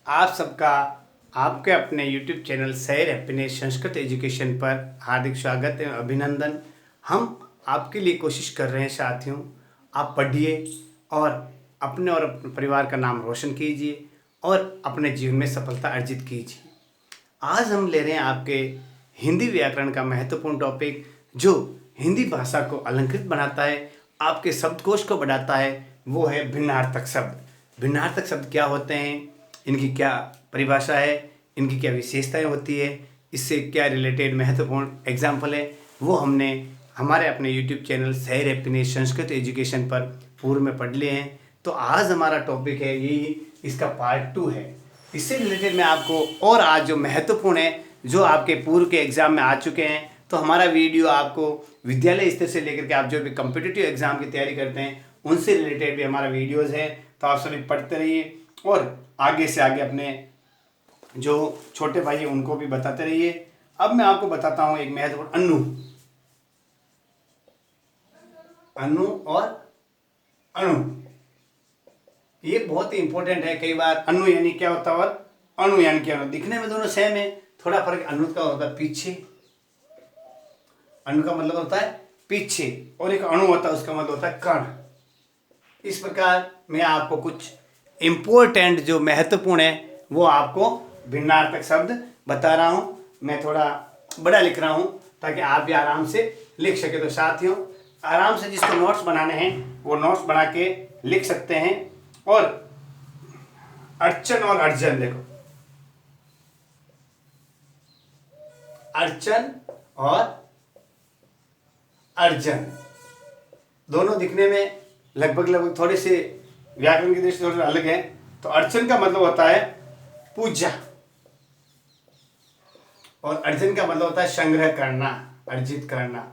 आप सबका आपके अपने YouTube चैनल सैर हैप्पीनेस संस्कृत एजुकेशन पर हार्दिक स्वागत एवं अभिनंदन। हम आपके लिए कोशिश कर रहे हैं साथियों, आप पढ़िए और अपने परिवार का नाम रोशन कीजिए और अपने जीवन में सफलता अर्जित कीजिए। आज हम ले रहे हैं आपके हिंदी व्याकरण का महत्वपूर्ण टॉपिक, जो हिंदी भाषा को अलंकृत बनाता है, आपके शब्दकोश को बढ़ाता है। वो है भिन्नार्थक शब्द। भिन्नार्थक शब्द क्या होते हैं, इनकी क्या परिभाषा है, इनकी क्या विशेषताएं होती है, इससे क्या रिलेटेड महत्वपूर्ण एग्जाम्पल है, वो हमने हमारे अपने YouTube चैनल सैर हैप्पीनेस संस्कृत एजुकेशन पर पूर्व में पढ़ लिए हैं। तो आज हमारा टॉपिक है यही, इसका पार्ट 2 है। इससे रिलेटेड मैं आपको और आज जो महत्वपूर्ण है, जो आपके पूर्व के एग्जाम में आ चुके हैं, तो हमारा वीडियो आपको विद्यालय स्तर से लेकर के आप जो भी कम्पिटिटिव एग्जाम की तैयारी करते हैं उनसे रिलेटेड भी हमारा वीडियोज़ है। तो आप सभी पढ़ते रहिए और आगे से आगे अपने जो छोटे भाई हैं उनको भी बताते रहिए। अब मैं आपको बताता हूँ एक महत्वपूर्ण अनु और अणु। ये बहुत ही इंपॉर्टेंट है। कई बार अनु यानी क्या होता है और अणु यानी क्या होता है, दिखने में दोनों सेम है, थोड़ा फर्क अनु का होता है पीछे। अणु का मतलब होता है पीछे और एक अणु होता है उसका मतलब होता है कण। इस प्रकार मैं आपको कुछ इम्पोर्टेंट जो महत्वपूर्ण है वो आपको भिन्नार्थक शब्द बता रहा हूँ। मैं थोड़ा बड़ा लिख रहा हूँ ताकि आप भी आराम से लिख सके। तो साथियों, आराम से जिसको नोट्स बनाने हैं वो नोट्स बना के लिख सकते हैं। और अर्चन और अर्जन, देखो, अर्चन और अर्जन दोनों दिखने में लगभग थोड़े से व्याकरण की दृष्टि से थोड़े अलग है। तो अर्चन का मतलब होता है पूजा और अर्जन का मतलब होता है संग्रह करना, अर्जित करना।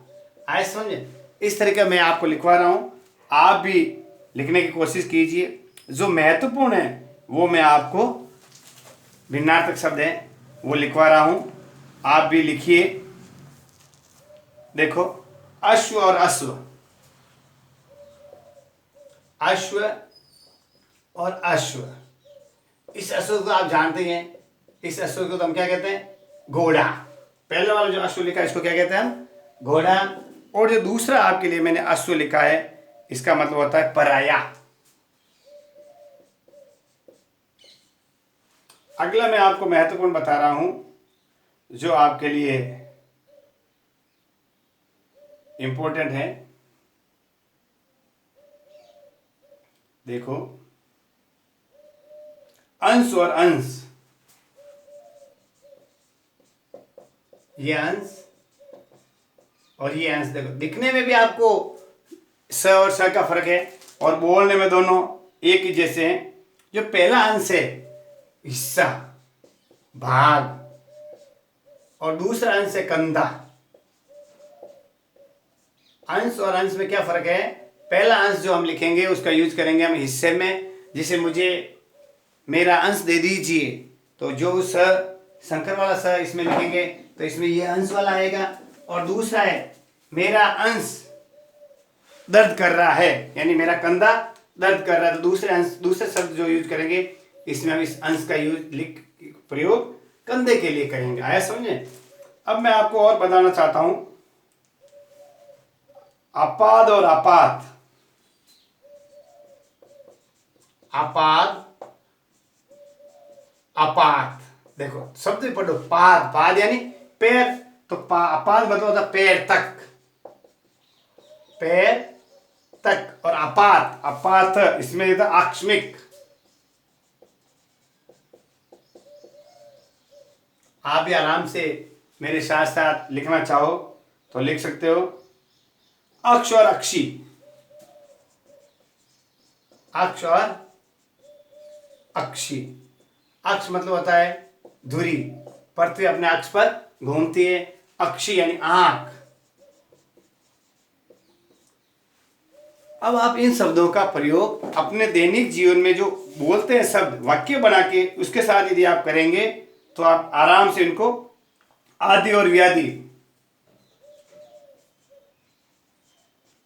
आए समझे? इस तरीके मैं आपको लिखवा रहा हूं, आप भी लिखने की कोशिश कीजिए। जो महत्वपूर्ण है वो मैं आपको भिन्नार्थक शब्द है वो लिखवा रहा हूं, आप भी लिखिए। देखो, अश्व और अश्व, अश्व और अश्व। इस अश्व को आप जानते हैं, इस अश्व को तो हम क्या कहते हैं, घोड़ा। पहले वाला जो अश्व लिखा है इसको क्या कहते हैं हम, घोड़ा। और जो दूसरा आपके लिए मैंने अश्व लिखा है इसका मतलब होता है पराया। अगला मैं आपको महत्वपूर्ण बता रहा हूं जो आपके लिए इंपॉर्टेंट है। देखो, अंश और अंश, ये अंश और ये अंश। देखो, दिखने में भी आपको स और स का फर्क है और बोलने में दोनों एक ही जैसे हैं। जो पहला अंश है हिस्सा, भाग, और दूसरा अंश है कंधा। अंश और अंश में क्या फर्क है, पहला अंश जो हम लिखेंगे उसका यूज करेंगे हम हिस्से में, जिसे मुझे मेरा अंश दे दीजिए। तो जो स, शंकर वाला स इसमें लिखेंगे तो इसमें ये अंश वाला आएगा। और दूसरा है मेरा अंश दर्द कर रहा है, यानी मेरा कंधा दर्द कर रहा है, तो दूसरे शब्द जो यूज करेंगे इसमें हम इस अंश का प्रयोग कंधे के लिए करेंगे। आया समझे? अब मैं आपको और बताना चाहता हूं, अपाद और अपात। अपाद, अपात। देखो, शब्द भी पढ़ो, पाद, पाद यानी पैर, तो अपाद मतलब होता पैर तक, पैर तक। और अपात, अपात इसमें होता आकस्मिक। आप भी आराम से मेरे साथ साथ लिखना चाहो तो लिख सकते हो। अक्ष और अक्षी, अक्ष और अक्षी। अक्ष मतलब होता है धुरी, पृथ्वी अपने अक्ष पर घूमती है। अक्षी यानी आंख। अब आप इन शब्दों का प्रयोग अपने दैनिक जीवन में जो बोलते हैं शब्द वाक्य बना के उसके साथ यदि आप करेंगे तो आप आराम से इनको आदि और व्याधि,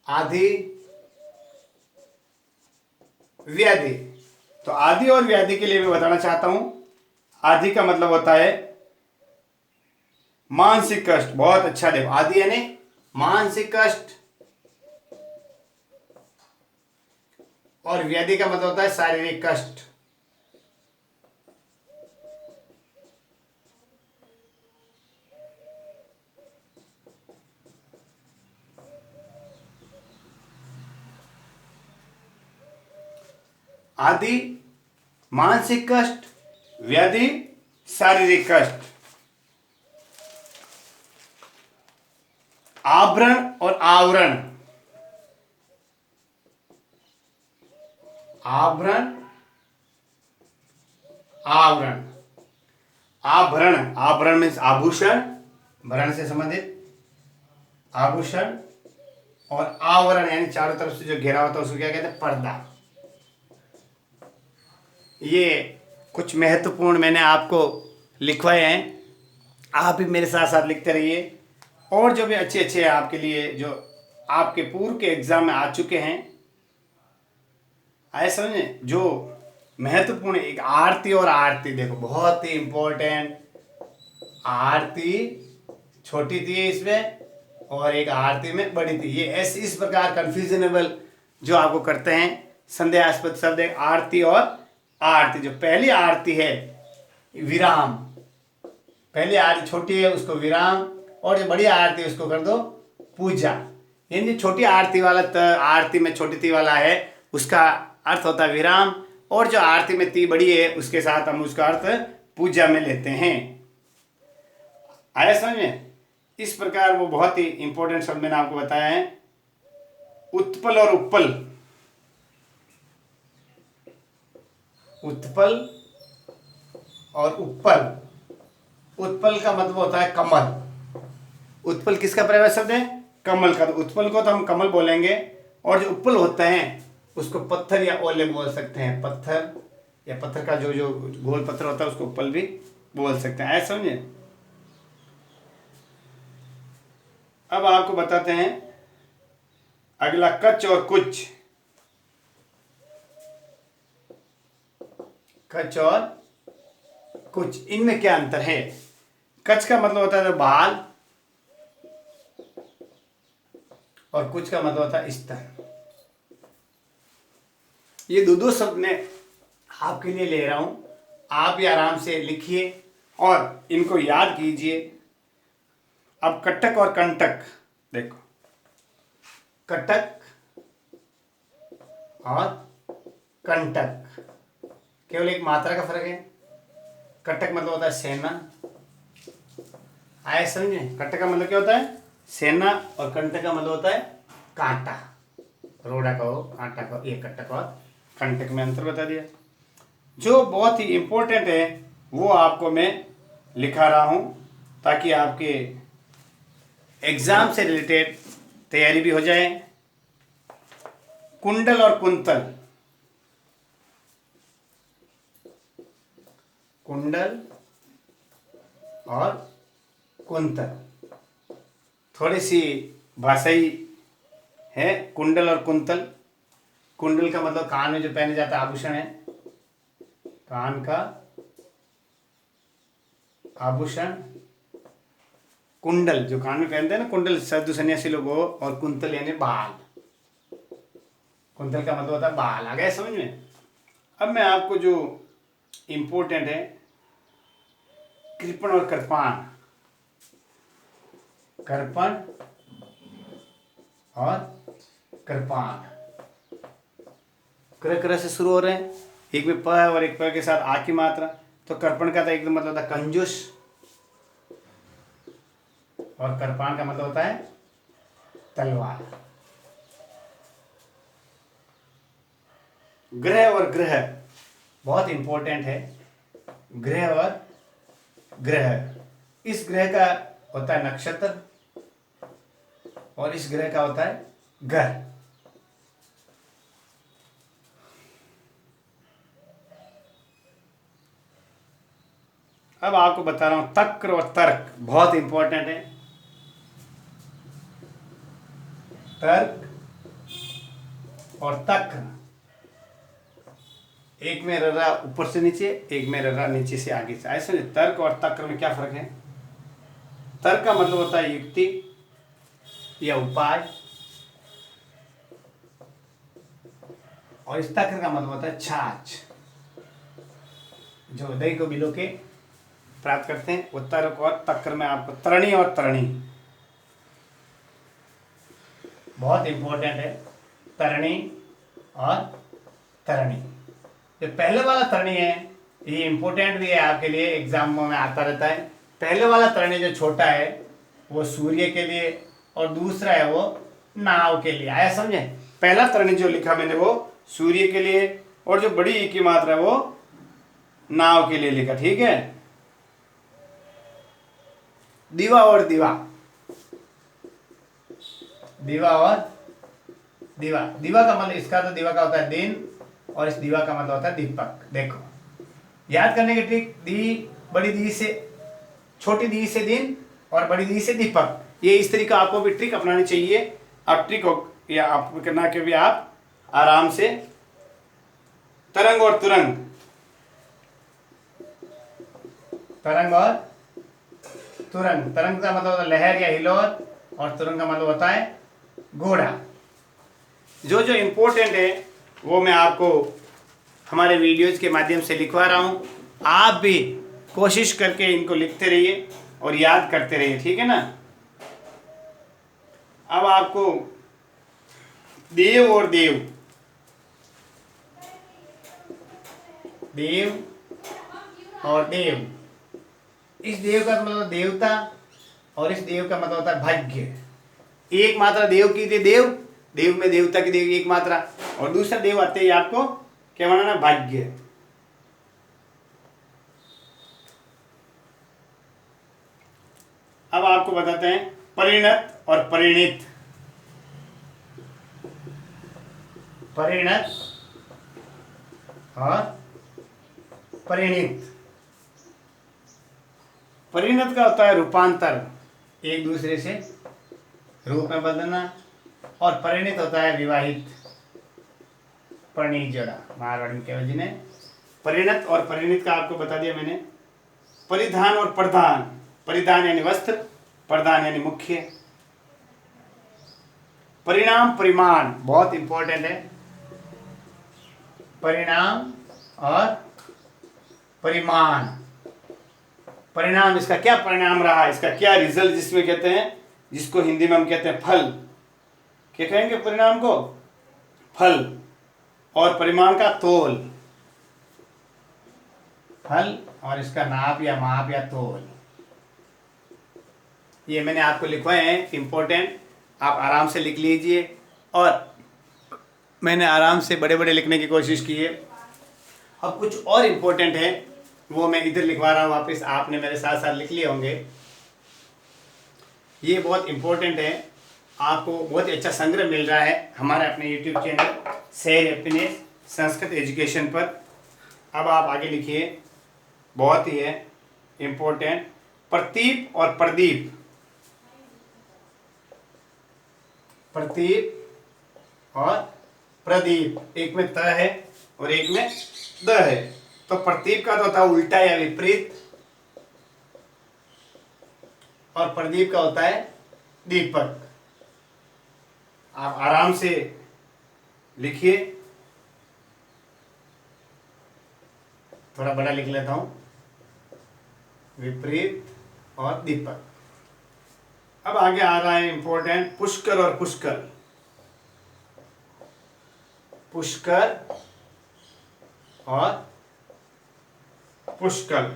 आदि व्याधि। तो आदि और व्याधि के लिए मैं बताना चाहता हूं, आदि का मतलब होता है मानसिक कष्ट। बहुत अच्छा, देखो आदि यानी मानसिक कष्ट, और व्याधि का मतलब होता है शारीरिक कष्ट। आदि मानसिक कष्ट, व्याधि शारीरिक कष्ट। आभरण और आवरण। आभरण, आवरण। आभरण, आभरण मीन्स आभूषण, भरण से संबंधित आभूषण, और आवरण यानी चारों तरफ से जो घेरा होता है उसको क्या कहते हैं, पर्दा। ये कुछ महत्वपूर्ण मैंने आपको लिखवाए हैं, आप भी मेरे साथ साथ लिखते रहिए। और जो भी अच्छे अच्छे आपके लिए जो आपके पूर्व के एग्जाम में आ चुके हैं, आए समझे, जो महत्वपूर्ण, एक आरती और आरती, देखो बहुत ही इंपॉर्टेंट। आरती छोटी थी इसमें, और एक आरती में बड़ी थी। ये ऐसे इस प्रकार कंफ्यूजनेबल जो आपको करते हैं, संदेहास्पद शब्द है आरती और आरती। जो पहली आरती है विराम, पहली आरती छोटी है उसको विराम, और जो बड़ी आरती है उसको कर दो पूजा। यानी छोटी आरती वाला आरती में छोटी ती वाला है उसका अर्थ होता है विराम, और जो आरती में ती बड़ी है उसके साथ हम उसका अर्थ पूजा में लेते हैं। आया समझ में? इस प्रकार वो बहुत ही इंपॉर्टेंट शब्द मैंने आपको बताया है। उत्पल और उत्पल। उत्पल और उत्पल। उत्पल का मतलब होता है कमल। उत्पल किसका पर्यायवाची शब्द है? कमल का। तो उत्पल को तो हम कमल बोलेंगे, और जो उत्पल होते हैं उसको पत्थर या ओले बोल सकते हैं। पत्थर या पत्थर का जो जो गोल पत्थर होता है उसको उत्पल भी बोल सकते हैं। ऐसा समझे? अब आपको बताते हैं अगला, कच और कुच। कच और कुच, इनमें क्या अंतर है? कच का मतलब होता है बाल, और कुछ का मतलब होता है स्तन। ये दो शब्द मैं आपके लिए ले रहा हूं, आप भी आराम से लिखिए और इनको याद कीजिए। अब कटक और कंटक देखो, कटक और कंटक केवल एक मात्रा का फर्क है। कटक मतलब होता है सेना। आए समझे? कटक का मतलब क्या होता है? सेना, और कंटक का मतलब होता है कांटा। रोड़ा कहो, कांटा कहो, ये कटक और कंटक में अंतर बता दिया। जो बहुत ही इंपॉर्टेंट है वो आपको मैं लिखा रहा हूं, ताकि आपके एग्जाम से रिलेटेड तैयारी भी हो जाए। कुंडल और कुंतल। कुंडल और कुंतल थोड़ी सी भाषाई है। कुंडल और कुंतल। कुंडल का मतलब कान में जो पहने जाता आभूषण है, कान का आभूषण। कुंडल जो कान में पहनते हैं ना, कुंडल साधु सन्यासी लोग हो, और कुंतल यानी बाल। कुंतल का मतलब होता है बाल। आ गया समझ में? अब मैं आपको जो इंपॉर्टेंट है, कृपण और कृपाण। कृपण और कृपाण, क्र क्र से शुरू हो रहे हैं, एक में प है और एक प के साथ आ की मात्रा। तो कृपण का तो एकदम मतलब होता है कंजूस, और कृपाण का मतलब होता है तलवार। ग्रह और ग्रह बहुत इंपॉर्टेंट है। ग्रह और ग्रह, इस ग्रह का होता है नक्षत्र, और इस ग्रह का होता है ग्रह। अब आपको बता रहा हूं तक्र और तर्क, बहुत इंपॉर्टेंट है। तर्क और तक्र। एक में ररा ऊपर से नीचे, एक में ररा नीचे से आगे से। ऐसे तर्क और तक्र में क्या फर्क है? तर्क का मतलब होता है युक्ति या उपाय, और इस तक्र का मतलब होता है छाछ, जो दही को भिगो के प्राप्त करते हैं। वो तर्क और तक्र में आपको तरणी और तरणी बहुत इंपॉर्टेंट है। तरणी और तरणी, जो पहले वाला तरणी है ये इंपॉर्टेंट भी है आपके लिए, एग्जामों में आता रहता है। पहले वाला तरणी जो छोटा है वो सूर्य के लिए, और दूसरा है वो नाव के लिए। आया समझे? पहला तरणी जो लिखा मैंने वो सूर्य के लिए, और जो बड़ी ई की मात्रा है वो नाव के लिए लिखा। ठीक है। दिवा और दिवा, दिवा और दिवा, दिवा का मतलब, इसका तो दिवा का होता है दिन, और इस दिवा का मतलब होता है दीपक। देखो याद करने की ट्रिक, दी बड़ी दी से, छोटी दी से दिन, और बड़ी दी से दीपक। ये इस तरीका आपको भी ट्रिक अपनानी चाहिए। आप ट्रिक या आप करना के भी आप आराम से तरंग और तुरंग, तरंग और तुरंग। तरंग का मतलब होता है लहर या हिलोर, और तुरंग का मतलब होता है घोड़ा। जो जो इम्पोर्टेंट है वो मैं आपको हमारे वीडियोज के माध्यम से लिखवा रहा हूँ। आप भी कोशिश करके इनको लिखते रहिए और याद करते रहिए। ठीक है ना। अब आपको देव और देव, देव और देव, इस देव का मतलब देवता, और इस देव का मतलब होता है भाग्य। एक मात्रा देव की थी, देव, देव में देवता की देव एक मात्रा, और दूसरा देव आते ही आपको क्या बनाना? भाग्य। अब आपको बताते हैं परिणत और परिणित। परिणत और परिणित। परिणत का होता है रूपांतर, एक दूसरे से रूप में बदलना, और परिणित होता है विवाहित, परिणीत जोड़ा। मारवाड़ी में केवल जी ने परिणत और परिणित का आपको बता दिया मैंने। परिधान और प्रधान, परिधान यानी वस्त्र, प्रधान यानी मुख्य। परिणाम परिमाण बहुत इंपॉर्टेंट है। परिणाम और परिमाण। परिणाम, इसका क्या परिणाम रहा, इसका क्या रिजल्ट, जिसमें कहते हैं, जिसको हिंदी में हम कहते हैं फल। क्या कहेंगे परिणाम को? फल। और परिमाण का तोल, फल और इसका नाप या माप या तोल। ये मैंने आपको लिखवाए हैं इंपॉर्टेंट, आप आराम से लिख लीजिए। और मैंने आराम से बड़े बड़े लिखने की कोशिश की है। अब कुछ और इम्पोर्टेंट है वो मैं इधर लिखवा रहा हूँ वापस, आपने मेरे साथ साथ लिख लिए होंगे। ये बहुत इम्पोर्टेंट है, आपको बहुत ही अच्छा संग्रह मिल रहा है हमारे अपने यूट्यूब चैनल सैर हैप्पीनेस संस्कृत एजुकेशन पर। अब आप आगे लिखिए, बहुत ही है इम्पोर्टेंट, प्रतीप और प्रदीप। प्रतीप और प्रदीप, एक में त है और एक में द है। तो प्रतीप का तो होता है उल्टा या विपरीत, और प्रदीप का होता है दीपक। आप आराम से लिखिए, थोड़ा बड़ा लिख लेता हूं, विपरीत और दीपक। अब आगे आ रहा है इंपॉर्टेंट, पुष्कर और पुष्कर। पुष्कर और पुष्कर।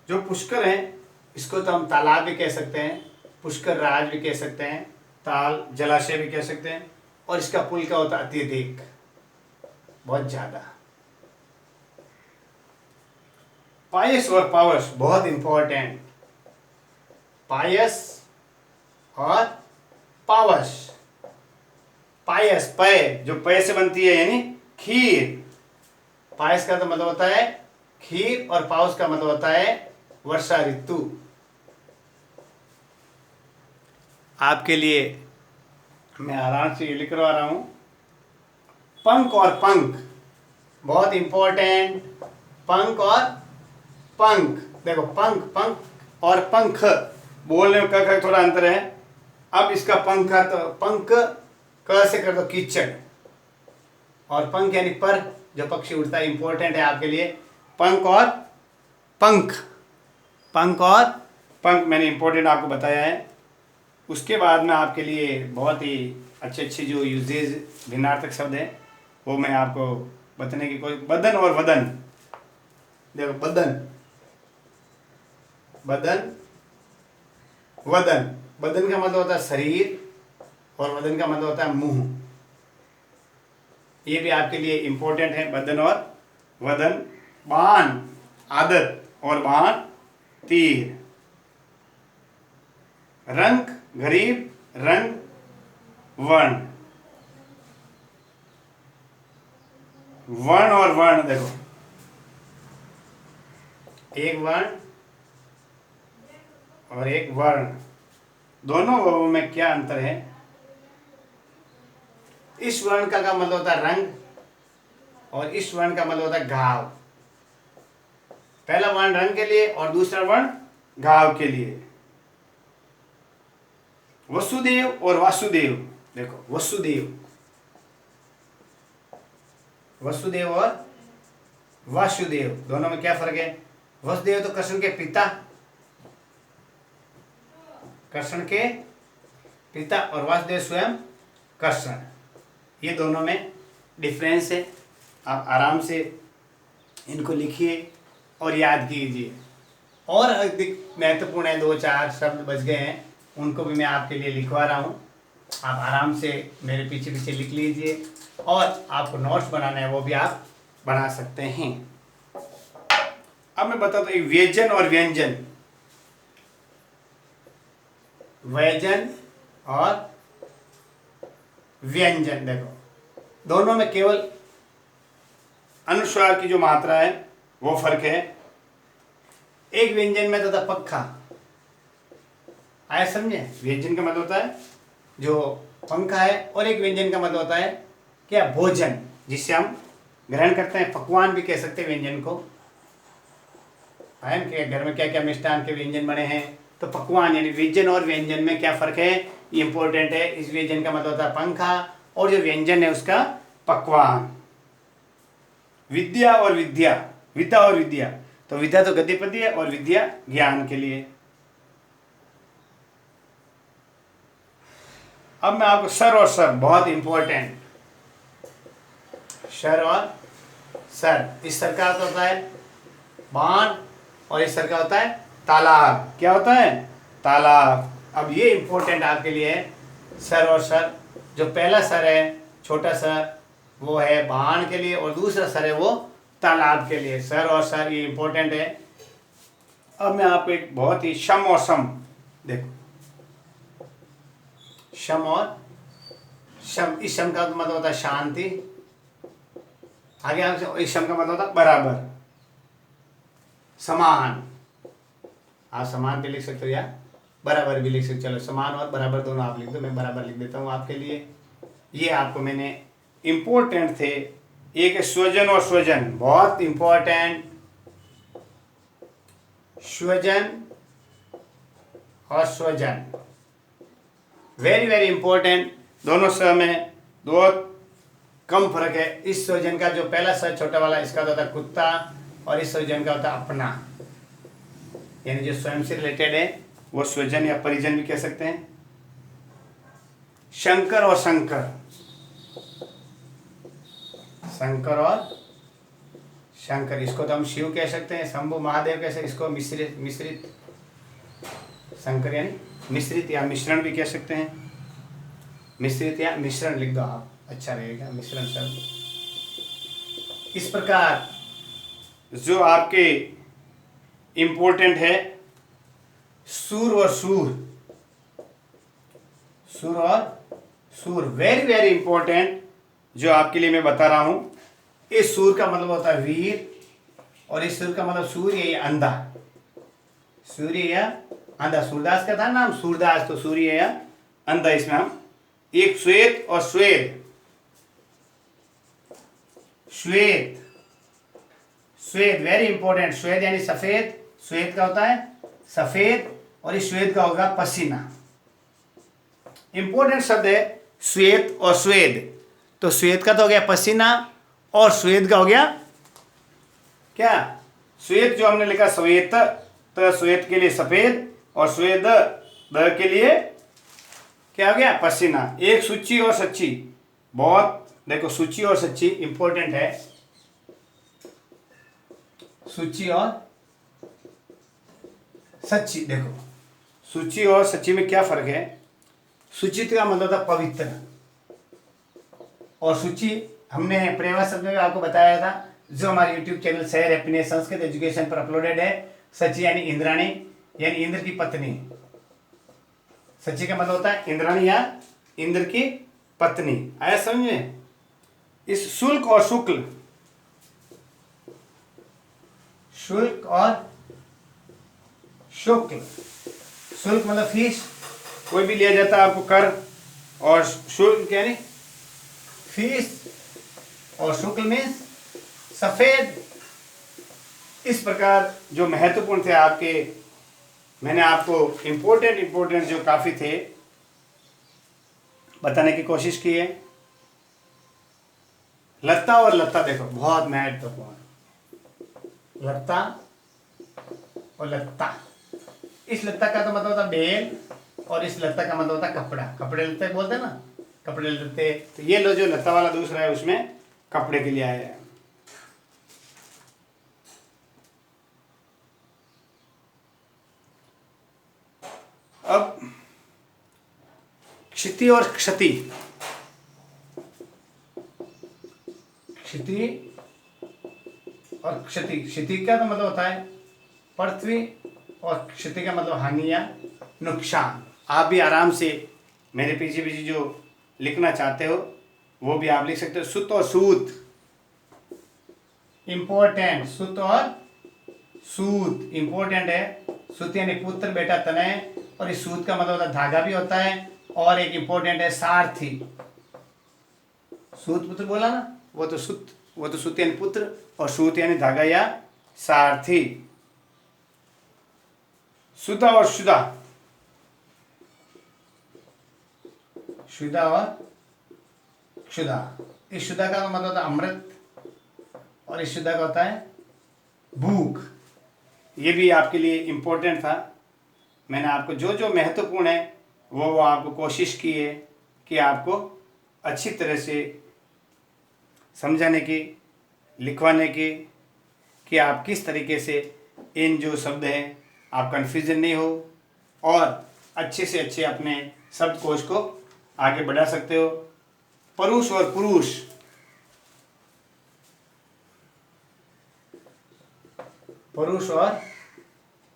जो पुष्कर है इसको तो हम तालाब भी कह सकते हैं, पुष्कर राज भी कह सकते हैं, ताल जलाशय भी कह सकते हैं। और इसका पुल क्या होता है? अत्यधिक, बहुत ज्यादा। पायस और पावस बहुत इंपॉर्टेंट। पायस और पावस। पायस, पय, जो पय से बनती है यानी खीर। पायस का तो मतलब होता है खीर, और पावस का मतलब होता है वर्षा ऋतु। आपके लिए मैं आराम से ये लिख करवा रहा हूं, पंख और पंख बहुत इंपॉर्टेंट, पंख और पंख। देखो पंख, पंख और पंख बोलने में क थोड़ा अंतर है। अब इसका पंख है तो पंख क से कर दो कीचड़, और पंख यानी पर, जो पक्षी उड़ता है, इंपॉर्टेंट है आपके लिए। पंख और पंख, पंख और पंख मैंने इंपॉर्टेंट आपको बताया है। उसके बाद में आपके लिए बहुत ही अच्छे अच्छे जो यूजेज भिन्नार्थक शब्द हैं वो मैं आपको बताने की कोशिश। बदन और वदन। देखो बदन, बदन, वदन। बदन का मतलब होता है शरीर और वदन का मतलब होता है मुंह। ये भी आपके लिए इंपॉर्टेंट है, बदन और वदन। बाण, आदत और बाण, तीर। रंग, गरीब, रंग, वर्ण। वर्ण और वर्ण, देखो एक वर्ण और एक वर्ण, दोनों में क्या अंतर है? इस वर्ण का मतलब होता है रंग और इस वर्ण का मतलब होता है घाव। पहला वर्ण रंग के लिए और दूसरा वर्ण घाव के लिए। वसुदेव और वासुदेव। देखो वसुदेव, वसुदेव और वासुदेव दोनों में क्या फर्क है? वसुदेव तो कृष्ण के पिता, कृष्ण के पिता, और वासुदेव स्वयं कृष्ण। ये दोनों में डिफरेंस है। आप आराम से इनको लिखिए और याद कीजिए। और अधिक महत्वपूर्ण है, 2-4 शब्द बच गए हैं, उनको भी मैं आपके लिए लिखवा रहा हूँ। आप आराम से मेरे पीछे पीछे लिख लीजिए, और आपको नोट्स बनाना है वो भी आप बना सकते हैं। अब मैं बताता हूँ व्यंजन और व्यंजन। व्यंजन और व्यंजन, देखो दोनों में केवल अनुस्वार की जो मात्रा है वो फर्क है। एक व्यंजन में तो पक्का आया, समझे? व्यंजन का मतलब होता है जो पंखा है, और एक व्यंजन का मतलब होता है क्या? भोजन, जिससे हम ग्रहण करते हैं। पकवान भी कह सकते हैं व्यंजन को। है कि घर में क्या क्या मिष्ठान के व्यंजन बने हैं, तो पकवान। यानी व्यंजन और व्यंजन में क्या फर्क है, ये इंपॉर्टेंट है। इस व्यंजन का मतलब होता है पंखा, और जो व्यंजन है उसका पकवान। विद्या और विद्या, विद्या और विद्या, तो विद्या तो गद्य पद्य है और विद्या ज्ञान के लिए। अब मैं आपको सर और सर, बहुत इंपॉर्टेंट। सर और सर, इस सर का अर्थ होता है बाण, और इस सर का होता है तालाब। क्या होता है? तालाब। अब ये इंपॉर्टेंट आपके लिए है, सर और सर। जो पहला सर है, छोटा सर, वो है बाण के लिए, और दूसरा सर है वो तालाब के लिए। सर और सर ये इंपॉर्टेंट है। अब मैं आपको एक बहुत ही शम और सम, देखो शम और शम। इस शम का मतलब होता है शांति। आगे आपसे इस शम का मतलब होता है बराबर, समान। आप समान भी लिख सकते हो या बराबर भी लिख सकते हो। चलो समान और बराबर दोनों आप लिख दो, मैं बराबर लिख देता हूँ आपके लिए। ये आपको मैंने इंपॉर्टेंट थे। एक है स्वजन और स्वजन, बहुत इंपॉर्टेंट। स्वजन और स्वजन वेरी वेरी इंपॉर्टेंट। दोनों स में बहुत कम फर्क है। इस स्वजन का जो पहला स छोटा वाला, इसका होता है कुत्ता, और इस स्वजन का होता है अपना, यानी जो स्वयं से रिलेटेड है वो स्वजन या परिजन भी कह सकते हैं। शंकर और शंकर, शंकर और शंकर, इसको तो हम शिव कह सकते हैं, शंभु महादेव कह सकते हैं। इसको मिश्रित, मिश्रित शंकर यानी मिश्रित या मिश्रण भी कह सकते हैं। मिश्रित या मिश्रण लिख दो आप, अच्छा रहेगा मिश्रण शब्द। इस प्रकार जो आपके इंपॉर्टेंट है सूर और सूर, सूर और सूर वेरी वेरी इंपॉर्टेंट, जो आपके लिए मैं बता रहा हूं। इस सूर का मतलब होता है वीर, और इस सूर का मतलब सूर्य या अंधा। सूर्य या अंधा, सूरदास का था नाम सूरदास, तो सूर्य या अंधा। इसमें हम एक श्वेत और श्वेत, श्वेत श्वेत, वेरी इंपॉर्टेंट। श्वेत यानी सफेद, श्वेत का होता है सफेद, और इस श्वेत का होगा पसीना। इंपॉर्टेंट शब्द है श्वेत और स्वेद। तो श्वेत का तो हो गया पसीना, और स्वेद का हो गया क्या, श्वेत जो हमने लिखा श्वेत, तो श्वेत के लिए सफेद, और स्वेद द के लिए क्या हो गया, पसीना। एक सूची और सच्ची, बहुत देखो, सूची और सच्ची इंपॉर्टेंट है। सूची और सच्ची, देखो सूची और सच्ची में क्या फर्क है। सूचित का मतलब था पवित्र, और सूची हमने पर्यायवाची शब्द में आपको बताया था, जो हमारे YouTube चैनल शहर हैप्पीनेस संस्कृत एजुकेशन पर अपलोडेड है। सची यानी इंद्राणी, यानी इंद्र की पत्नी। सची का मतलब होता है इंद्राणी या इंद्र की पत्नी। आया समझ में। इस शुल्क और शुक्ल, शुल्क और शुक्ल, शुल्क मतलब फीस, कोई भी लिया जाता है आपको कर, और शुल्क यानी फीस, और शुक्ल में सफेद। इस प्रकार जो महत्वपूर्ण थे आपके, मैंने आपको इंपॉर्टेंट जो काफी थे बताने की कोशिश की है। लत्ता और लत्ता देखो बहुत महत्वपूर्ण, लत्ता और लत्ता। इस लत्ता का तो मतलब होता बेल, और इस लत्ता का मतलब होता कपड़ा। कपड़े लत्ते बोलते हैं ना, कपड़े लत्ते। तो ये लो जो लत्ता वाला दूसरा है, उसमें कपड़े के लिए आया है। अब क्षिति और क्षति, क्षिति और क्षति। क्षति का तो मतलब होता है पृथ्वी, और क्षति का मतलब हानि या नुकसान। आप भी आराम से मेरे पीछे पीछे जो लिखना चाहते हो वो भी आप लिख सकते हो। सुत और सूत, इंपॉर्टेंट। सुत और सूत इंपॉर्टेंट है। सुत यानी पुत्र, बेटा, तनय, और इस सूत का मतलब होता है धागा भी होता है। और एक इंपॉर्टेंट है सारथी। सूत पुत्र बोला ना, वो तो सुत यानी पुत्र, और सूत यानी धागा या सारथी। सुधा और शुदा, शुदा और क्षुधा। इस शुदा का मतलब होता है अमृत, और इस शुदा का होता है भूख। ये भी आपके लिए इम्पोर्टेंट था। मैंने आपको जो जो महत्वपूर्ण है वो आपको कोशिश की है कि आपको अच्छी तरह से समझाने की, लिखवाने की, कि आप किस तरीके से इन जो शब्द हैं आप कन्फ्यूजन नहीं हो, और अच्छे से अच्छे अपने शब्दकोश को आगे बढ़ा सकते हो। परुष और पुरुष, पुरुष और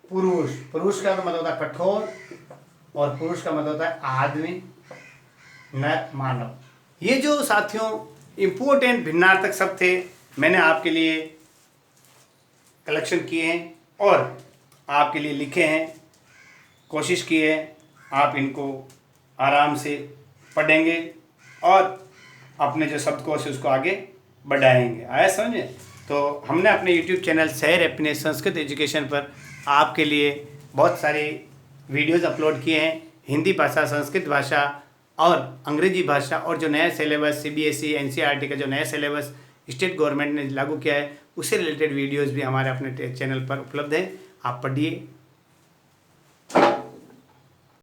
पुरुष। पुरुष का मतलब होता है कठोर, और पुरुष का मतलब होता है आदमी, नर, मानव। ये जो साथियों इम्पोर्टेंट भिन्नार्थक शब्द थे, मैंने आपके लिए कलेक्शन किए हैं और आपके लिए लिखे हैं, कोशिश की है आप इनको आराम से पढ़ेंगे और अपने जो शब्दकोश है उसको आगे बढ़ाएंगे। आया समझे। तो हमने अपने YouTube चैनल शहर हैप्पीनेस संस्कृत एजुकेशन पर आपके लिए बहुत सारे वीडियोज़ अपलोड किए हैं। हिंदी भाषा, संस्कृत भाषा और अंग्रेजी भाषा, और जो नया सिलेबस CBSE NCERT का जो नया सिलेबस स्टेट गवर्नमेंट ने लागू किया है, उससे रिलेटेड वीडियोज़ भी हमारे अपने चैनल पर उपलब्ध हैं। आप पढ़िए,